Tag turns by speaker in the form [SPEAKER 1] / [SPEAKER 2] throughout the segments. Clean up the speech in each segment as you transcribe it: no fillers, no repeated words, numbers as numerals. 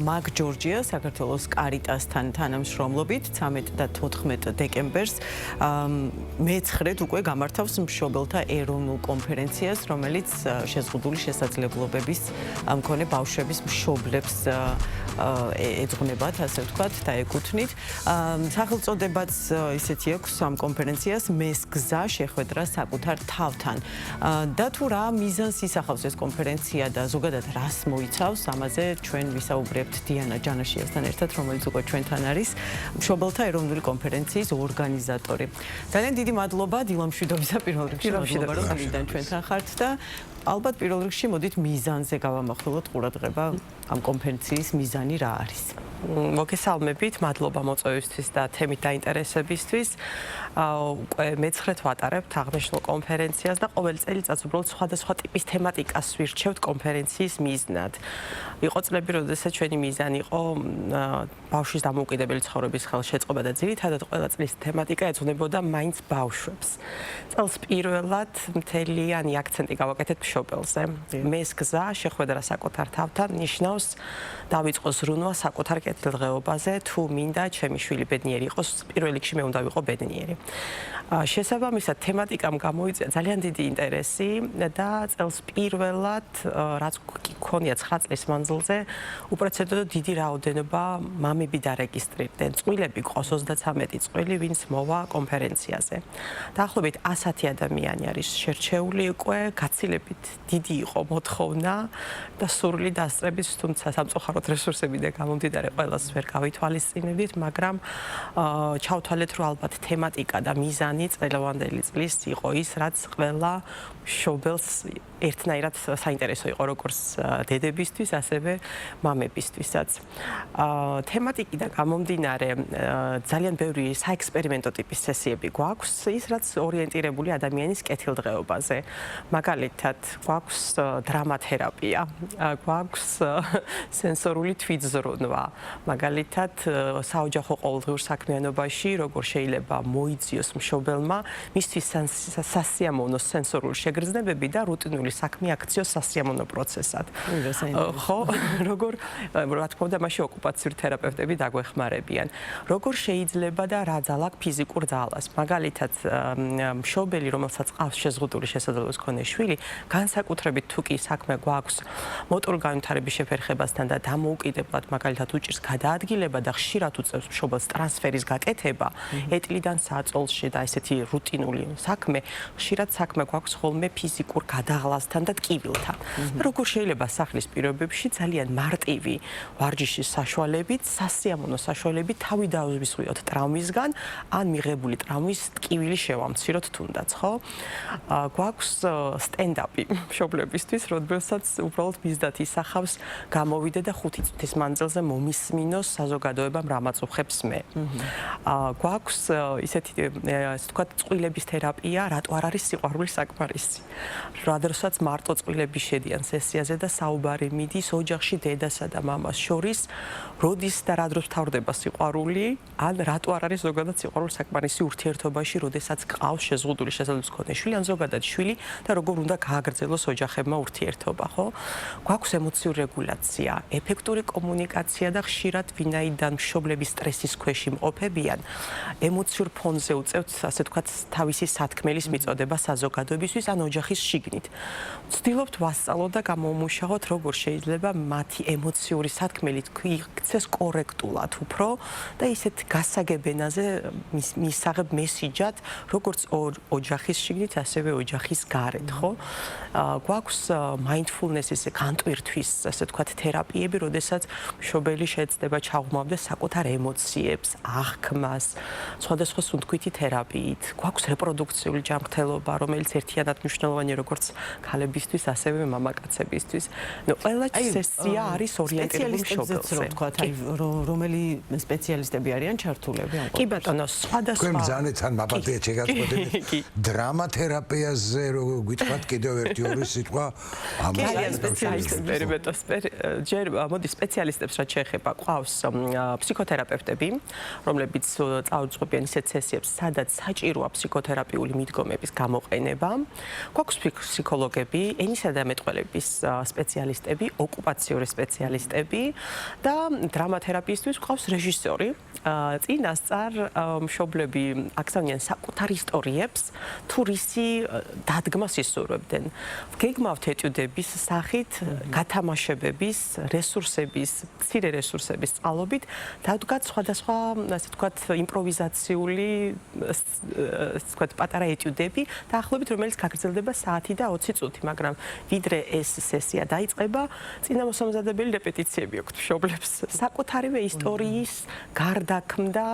[SPEAKER 1] მაგ ჯორჯია საქართველოს კარიტასთან თანამშრომლობით 13 და 14 დეკემბერს მე-9-ად უკვე გამართავს მშობელთა ეროვნულ კონფერენციას, რომელიც შეზღუდული შესაძლებლობების მქონე ბავშვების მშობლებს ეძღვნებათ, ასე ვთქვათ, და ეკუთვნით. სახელწოდებაც ისეთი აქვს ამ კონფერენციას მეს გზა შეხვედრა საკუთარ თავთან. და თუ რა მიზანს ისახავს ეს კონფერენცია და ზოგადად რას მოიცავს, ამაზე ჩვენ ვისაუბრებთ დიანა ჯანაშიასთან ერთად, რომელიც უკვე ჩვენთან არის, მშობელთა ეროვნული კონფერენციის ორგანიზატორი. ძალიან დიდი მადლობა დილამშვიდობისა პირველ რიგში, მადლობა რომ წლიდან ჩვენთან ხართ და ალბათ პირველ რიგში მოდით მიზანზე გავამახვილოთ ყურადღება ამ კონფერენციის მიზანი რა არის.
[SPEAKER 2] მოგესალმებით, მადლობა მოწვევისთვის და თემით დაინტერესებისთვის. უკვე მე-9-ად ვატარებთ აღნიშნულ კონფერენციას და ყოველ წელიწადს უბრალოდ სხვადასხვა ტიპის თემატიკას ვირჩევთ კონფერენციის მიზნად. იყო წლები, როდესაც ჩვენი მიზანი იყო ბავშვის დამოუკიდებელი ცხოვრების ხელშეწყობა და ძირითადად ყველა წლის თემატიკა ეძღვნებოდა მაინც ბავშვებს. წელს პირველად მთლიანი აქცენტი გავაკეთეთ მშობელზე. მეს გზა შეხვედრა საკუთარ თავთან ნიშნავს დავიწყო ზრუნვა საკუთარ კეთილდღეობაზე, თუ მინდა ჩემი შვილი ბედნიერი იყოს, პირველ რიგში მე უნდა ვიყო ბედნიერი. შესაბამისად თემატიკამ გამოიწვია ძალიან დიდი ინტერესი და წელს პირველად რაც გქონია 9 წლის მანძილზე უპრეცედენტო დიდი რაოდენობა მამები დარეგისტრირდნენ. წყვილები ყავს 33 წყვილი, ვინც მოვა კონფერენციაზე. დაახლოებით 100 ადამიანი არის შერჩეული უკვე, გაცილებით დიდი იყო მოთხოვნა და სურვილი დასწრების, თუმცა სამწუხაროდ რესურსებიდან გამომდინარე ყველას ვერ გავითვალისწინებდით, მაგრამ ჩავთვალეთ, რომ ალბათ თემატიკა და მიზანი წელოვანდელი წლის იყო ის, რაც ყველა მშობელს ერთნაირად საინტერესო იყო, როგორც დედებისთვის, ასევე მამებისთვისაც. თემატიკიდან გამომდინარე ძალიან ბევრი საექსპერიმენტო ტიპის სესიები გვაქვს, ის რაც ორიენტირებული ადამიანის კეთილდღეობაზე. მაგალითად, გვაქვს დრამათერაპია, გვაქვს სენსორული თვითზრუნვა, მაგალითად, საოჯახო ყოველდღიურ საქმიანობაში, როგორ შეიძლება მოიძიოს მშობელმა მისთვის სასიამოვნო სენსორული შეგრძნებები და რუტინული საქმე აქციოს სასიამოვნო პროცესად. ხო, როგორ რა თქმა უნდა, მაშინ ოკუპაციური თერაპევტები დაგვეხმარებიან. როგორ შეიძლება და რა ძალა აქვს ფიზიკურ ძალას. მაგალითად, მშობელი, რომელსაც ყავს შეზღუდული შესაძლებლობის მქონე შვილი, განსაკუთრებით თუ კი საქმე გვაქვს მოტორული განვითარების შეფერხებასთან და დამოუკიდებლად, მაგალითად, უჭირს გადაადგილება და ხშირად უწევს მშობელს ტრანსფერის გაკეთება, ეტლიდან საწოლში და ესეთი რუტინული საქმე, ხშირად საქმე გვაქვს ხოლმე ფიზიკურ გადაღლასთან და ტკივილთან. როგორ შეიძლება სახლის პირობებში ძალიან მარტივი ვარჯიშის საშუალებით, სასიამოვნო საშუალებით თავი დაავიწყოთ ტრავმისგან, ან მიღებული ტრავმის ტკივილი შევამციროთ თუნდაც, ხო? გვაქვს სტენდაპი მშობლებისთვის, როდესაც უბრალოდ მიზნად ისახავს გამოვიდე და 5 წუთის მანძილზე მომისმინოს საზოგადოებამ რამაც უხებს მე. გვაქვს ისეთი ასე ვთქვათ წყვილების თერაპია, რატო არ არის სიყვარული საკმარისი. როდესაც მარტო წყვილები შედიან სესიაზე და საუბარი მიდის ოჯახში დედასა და მამას შორის, როდის და რა დროს თავდება სიყვარული, ან რატო არ არის ზოგადად სიყვარული საკმარისი ურთიერთობაში, როდესაც ყავს შეზღუდული შესაძლებლობის მქონე შვილი, ან ზოგადად შვილი და როგორ უნდა გააგრძელოს ოჯახებმა ურთიერთობა, ხო? გვაქვს ემოციური რეგულაცია, ეფექტური კომუნიკაცია და ხშირად ვინაიდან მშობლები სტრესის ქვეშ იმყოფებიან, ემოციურ ფონზე უწევთ, ასე ვთქვათ, თავისი სათქმელის მიწოდება საზოგადოებისთვის ან ოჯახის შიგნით. ვცდილობთ ვასწავლოთ და გამოვმუშაოთ, როგორ შეიძლება მათი ემოციური სათქმელი იქცეს კორექტულად უფრო და ისეთ გასაგებენაზე მისაღებ მესიჯად, როგორც ოჯახის შიგნით, ასევე ოჯახის გარეთ, ხო? გვაქვს mindfulness-ის განტვირთვის, ასე ვთქვათ, თერაპიები, როდესაც მშობელი შეეცდება ჩაღრმავდეს საკუთარ ემოციებს, აღქმას, სხვადასხვა სუნთქვითი თერაპიით. გვაქვს რეპროდუქციული ჯანმრთელობა, რომელიც ერთიანად მნიშვნელოვანია როგორც ქალებისთვის, ასევე მამაკაცებისთვის. ყველა სესია არის ორიენტირებული მშობელზე.
[SPEAKER 1] რომელი სპეციალისტები არიან ჩართულები?
[SPEAKER 2] კი ბატონო, სხვადასხვა.
[SPEAKER 3] თქვენ ბრძანეთ ან მაპატია შეგაწყვეტეთ დრამათერაპიაზე როგორ გითხრათ კიდევ ერთი ორი სიტყვა
[SPEAKER 2] ამას სპეციალისტები ჯერ მოდი სპეციალისტებს რაც შეეხება ყავს ფსიქოთერაპევტები, რომლებიც წაუწყობიან ისეთ სესიებს, სადაც საჭიროა ფსიქოთერაპიული მიდგომების გამოყენება. გვაქვს ფსიქოლოგები, ენისა და მეტყველების სპეციალისტები, ოკუპაციური სპეციალისტები და დრამათერაპიისთვის გვყავს რეჟისორი. წინასწარ მშობლები აქცევდნენ საკუთარ ისტორიებს, თუ რისი დადგმას ისურვებდნენ. გეგმავთ ეტიუდების სახით, გათამაშებების, რესურსების, მცირე რესურსების წყალობით დავდგათ სხვადასხვა, ასე ვთქვათ, იმპროვიზაციული, ასე ვთქვათ, პატარა ეტიუდები, დაახლოებით რომელიც გაგრძელდება საათი და 20 წუთი, მაგრამ ვიდრე ეს სესია დაიწყება, წინამოსამზადებელი რეპეტიციები აქვს მშობლებს. საკუთარივე ისტორიის გარდაქმნა,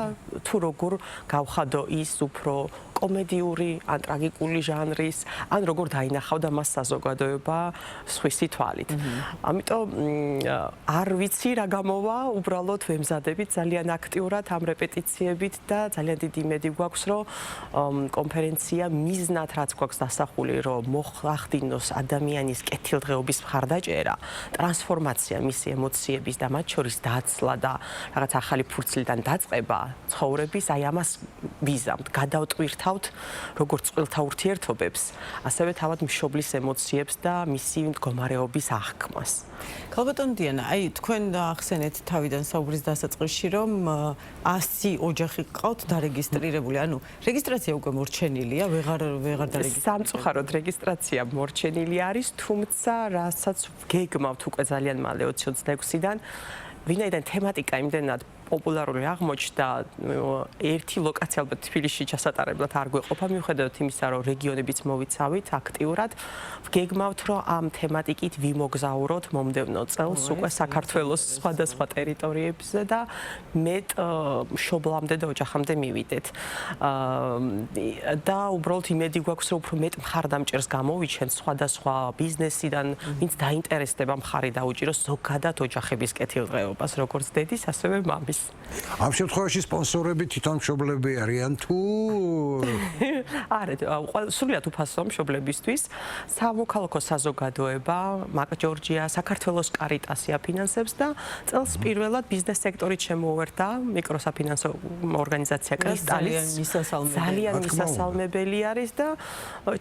[SPEAKER 2] თუ როგორ გავხადო ის უფრო კომედიური, ან ტრაგიკული ჟანრის, ან როგორ დაინახავდა მას საზოგადოება სხვისი თვალით. ამიტომ არ ვიცი რა გამოვა, უბრალოდ ვემზადებით ძალიან აქტიურად ამ რეპეტიციებით და ძალიან დიდი იმედი გვაქვს, რომ კონფერენცია მიზნად რაც გვაქვს დასახული, რომ მოახდინოს ადამიანის კეთილდღეობის მხარდაჭერა, ტრანსფორმაცია მისი ემოციების და მათ შორის დაცლა და რაღაც ახალი ფურცლიდან დაწყება ცხოვრების, აი ამას ვიზამთ, გადავტვირთავთ როგორც წყვილთა ურთიერთობებს, ასევე თავად მშობლის ემოციებს და მისი მდგომარეობის აღქმას.
[SPEAKER 1] ქალბატონ დიანა, აი თქვენ ახსენეთ თავიდან საუბრის დასაწყისში, რომ 100 ოჯახი გყავთ დარეგისტრირებული, ანუ რეგისტრაცია უკვე მორჩენილია, ვეღარ დარეგისტრირებული.
[SPEAKER 2] სამწუხაროდ რეგისტრაცია მორჩენილი არის, თუმცა რასაც გეგმავთ უკვე ძალიან მალე 2026-დან, ვინაიდან თემატიკა იმდენად პოპულარული აღმოჩნდა, ერთი ლოკაცია ალბათ თბილისში ჩასატარებლად არ გვეყოფა, მიუხედავად იმისა, რომ რეგიონებიც მოვიცავით აქტიურად, ვგეგმავთ, რომ ამ თემატიკით ვიმოგზაუროთ მომდევნო წელს უკვე საქართველოს სხვადასხვა ტერიტორიებზე და მეტ მშობლამდე და ოჯახამდე მივიდეთ. და უბრალოდ იმედი გვაქვს, რომ უფრო მეტ მხარდამჭერს გამოვიჩენთ სხვადასხვა ბიზნესიდან, ვინც დაინტერესდება მხარი დაუჭიროს ზოგადად ოჯახების კეთილდღეობას, როგორც დედის, ასევე მამის.
[SPEAKER 3] ამ შემთხვევაში სპონსორები თვითონ მშობლები არიან თუ
[SPEAKER 2] არა, სრულიად უფასოა მშობლებისთვის. სამოქალაქო საზოგადოება, მაკ ჯორჯია, საქართველოს კარიტასი აფინანსებს და წელს პირველად ბიზნეს სექტორით შემოუერთდა მიკროსაფინანსო ორგანიზაცია კრისტალის. ძალიან მისასალმებელი არის და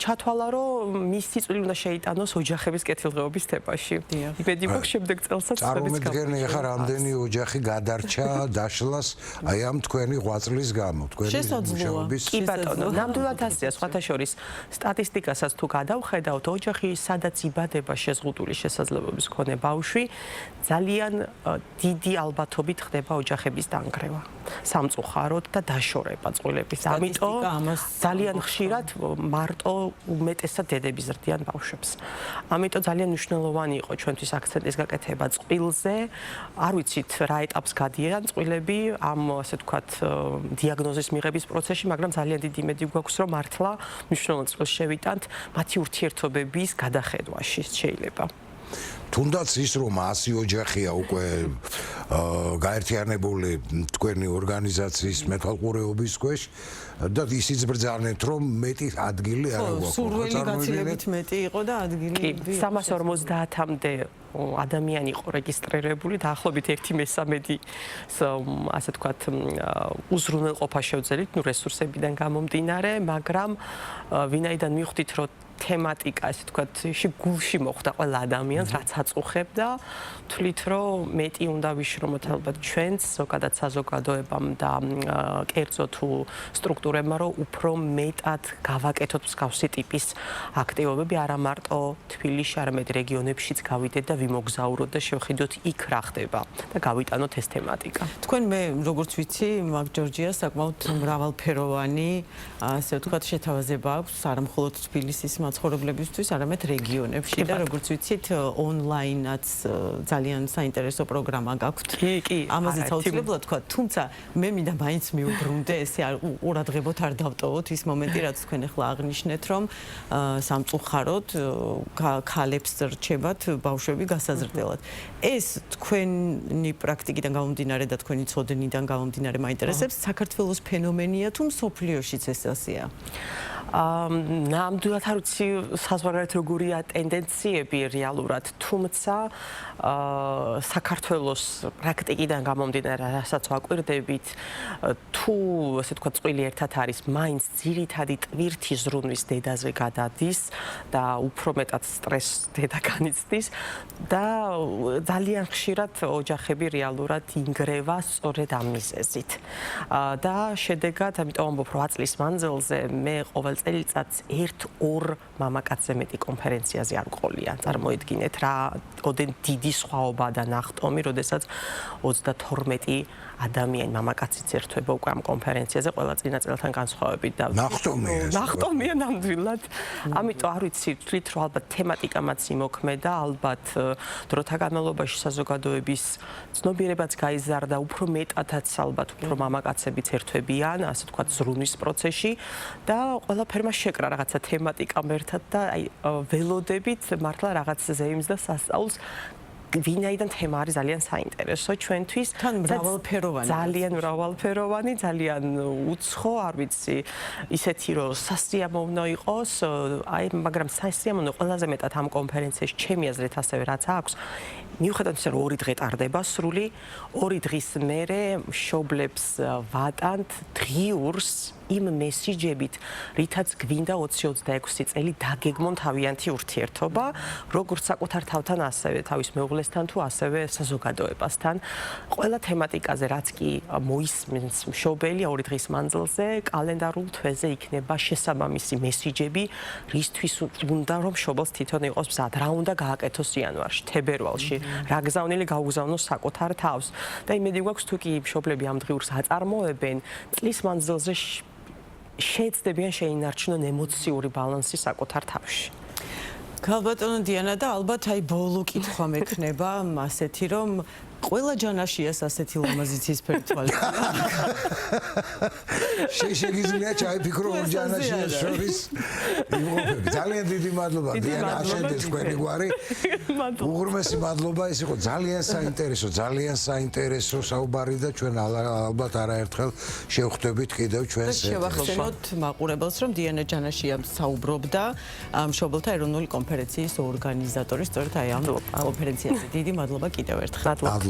[SPEAKER 2] ჩათვალა, რომ მისი წვლილი უნდა შეიტანოს ოჯახების კეთილდღეობის თემაში. იმედი გვაქვს შემდეგ წელსაც
[SPEAKER 3] წარმოვიდგინე, ახლა რამდენი ოჯახი გადარჩა დაშლას აი ამ თქვენი ღვაწლის გამო, თქვენი მუშაობის.
[SPEAKER 2] კი ბატონო, ნამდვილად ასეა, სხვათა შორის სტატისტიკასაც თუ გადავხედავთ, ოჯახი სადაც იბადება შეზღუდული შესაძლებლობის მქონე ბავშვი, ძალიან დიდი ალბათობით ხდება ოჯახების დანგრევა. სამწუხაროდ და დაშორება წყვილების. ამიტომ ძალიან ხშირად მარტო უმეტესად დედები ზრდიან ბავშვებს. ამიტომ ძალიან მნიშვნელოვანი იყო ჩვენთვის აქცენტის გაკეთება წყვილზე. არ ვიცით რა ეტაპს გადიან წყვილები ამ ასე ვთქვათ დიაგნოზის მიღების პროცესში, მაგრამ ძალიან დიდი იმედი გვაქვს, რომ მართლა მნიშვნელოვან წყვილს შევიტანთ მათი ურთიერთობების გადახედვაში შეიძლება.
[SPEAKER 3] თუნდაც ის რომ 100 ოჯახია უკვე გაერთიანებული თქვენი ორგანიზაციის მეთვალყურეობის ქვეშ და ისიც ბრძანეთ რომ მეტი ადგილი არ აქვს.
[SPEAKER 1] სურვილი გაცილებით მეტი იყო და ადგილი
[SPEAKER 2] 350-მდე ადამიანი იყო რეგისტრირებული, დაახლოებით 1/3 ასე ვთქვათ უზრუნველყოფა შევძელით, რესურსებიდან გამომდინარე, მაგრამ ვინაიდან მივხვდით, რომ თემატიკა, ასე ვთქვათ, გულში მოხვდა ყველა ადამიანს, რაც აწუხებდა, თვლით, რომ მეტი უნდა ვიშრომოთ ალბათ ჩვენც, ზოგადად საზოგადოებამ და კერძო თუ სტრუქტურებმა, რომ უფრო მეტად გავაკეთოთ მსგავსი ტიპის აქტივობები, არა მარტო თბილისში, არამედ რეგიონებშიც გავიდეთ და ვიმოგზაუროთ და შევხედოთ იქ რა ხდება და გავიტანოთ ეს თემატიკა.
[SPEAKER 1] თქვენ მე როგორც ვიცი, მაკ ჯორჯია საკმაოდ მრავალფეროვანი, ასე ვთქვათ, შეთავაზება აქვს, არა მხოლოდ თბილისის მაცხოვრებლებისთვის, არამედ რეგიონებში და როგორც ვიცით, ონლაინაც ძალიან საინტერესო პროგრამა გაქვთ.
[SPEAKER 2] კი,
[SPEAKER 1] ამაზე საოცრებლად თქვა, თუმცა მე მინდა მაინც მიუბრუნდე, ესე ყურადღებოთ არ დავტოვოთ ის მომენტი, რაც თქვენ ახლა აღნიშნეთ, რომ სამწუხაროდ ქალებს რჩებათ ბავშვები გასაზრდელად. ეს თქვენი პრაქტიკიდან გამომდინარე და თქვენი ცოდნიდან გამომდინარე მაინტერესებს, საქართველოს ფენომენია თუ მსოფლიოშიც ეს ასეა?
[SPEAKER 2] ნამდვილად არ ვიცი საზღვარგარეთ როგორია ტენდენციები რეალურად, თუმცა საქართველოს პრაქტიკიდან გამომდინარე, რასაც ვაკვირდებით, თუ ასე თქვა წყვილი ერთად არის, მაინც ძირითადი ტვირთი ზრუნვის დედაზე გადადის და უფრო მეტად სტრესს დედა განიცდის და ძალიან ხშირად ოჯახები რეალურად ინგრევა სწორედ ამ მიზეზით. და შედეგად, ამიტომ ამბობ, რომ წლის მანძილზე მე ყოველ წელიწადს 1-2 მამაკაცზე მეტი კონფერენციაზე არ მყოლია. წარმოიდგინეთ რა ოდენ დიდი სხვაობა და ნახტომი, როდესაც 32 ადამიანი მამაკაციც ერთვება უკვე ამ კონფერენციაზე ყველა წინა წელთან განსხვავებით და ნახტომია ნამდვილად. ამიტომ არ ვიცი, თვლით რომ ალბათ თემატიკამაც იმოქმედა, ალბათ დროთა განმავლობაში საზოგადოების ცნობიერებაც გაიზარდა, უფრო მეტადაც ალბათ უფრო მამაკაცებიც ერთვებიან, ასე თქვა ზრუნვის პროცესში და ყველაფერმა შეკრა რაღაცა თემატიკამ ერთად და აი ველოდებით მართლა რაღაც ზეიმს და სასწაულს ვინაიდან თემა არის ძალიან საინტერესო ჩვენთვის. ძალიან მრავალფეროვანი, ძალიან უცხო, არ ვიცი, ისეთი რომ სასიამოვნო იყოს, აი მაგრამ სასიამოვნო ყველაზე მეტად ამ კონფერენციაში ჩემი აზრით ასევე რაც აქვს, მიუხედავად იმისა, რომ 2 დღე ტარდება სრული, 2 დღის მერე მშობლებს ვატანთ დღიურს იმ მესიჯებით, რითაც გვინდა 20-26 წელი დაგეგმონ თავიანთი ურთიერთობა, როგორც საკუთარ თავთან, ასევე თავის მეუღლესთან თუ ასევე საზოგადოებასთან. ყველა თემატიკაზე, რაც კი მოისმენს მშობელი 2 დღის მანძილზე, კალენდარულ თვეზე იქნება შესაბამისი მესიჯები, რისთვის უნდა რომ მშობელს თვითონ იყოს მზად, რა უნდა გააკეთოს იანვარში, თებერვალში, რა გზავნილი გაუგზავნოს საკუთარ თავს. და იმედი გვაქვს, თუ კი მშობლები ამ დღიურს აწარმოებენ, წლის მანძილზე შეეცდებიან შეინარჩუნონ ემოციური ბალანსი საკუთარ თავში.
[SPEAKER 1] ქალბატონო დიანა და ალბათ აი ბოლო კითხვა მექნება ასეთი რომ ყველა ჯანაშიას ასეთი ლამაზი ცისფერი თვალი.
[SPEAKER 3] შეგიძლია ჩაიფიქრო ორ ჯანაშიას შორის იმყოფები. ძალიან დიდი მადლობა დიანა, აშენდეს თქვენი გვარი. უღრმესი მადლობა, ეს იყო ძალიან საინტერესო საუბარი და ჩვენ ალბათ არაერთხელ შევხვდებით კიდევ ჩვენს ეთერში.
[SPEAKER 1] შევახსენოთ მაყურებელს, რომ დიანა ჯანაშია საუბრობდა მშობელთა ეროვნული კონფერენციის ორგანიზატორის, სწორედ აი ამ კონფერენციაზე. დიდი მადლობა კიდევ ერთხელ.
[SPEAKER 3] მადლობა.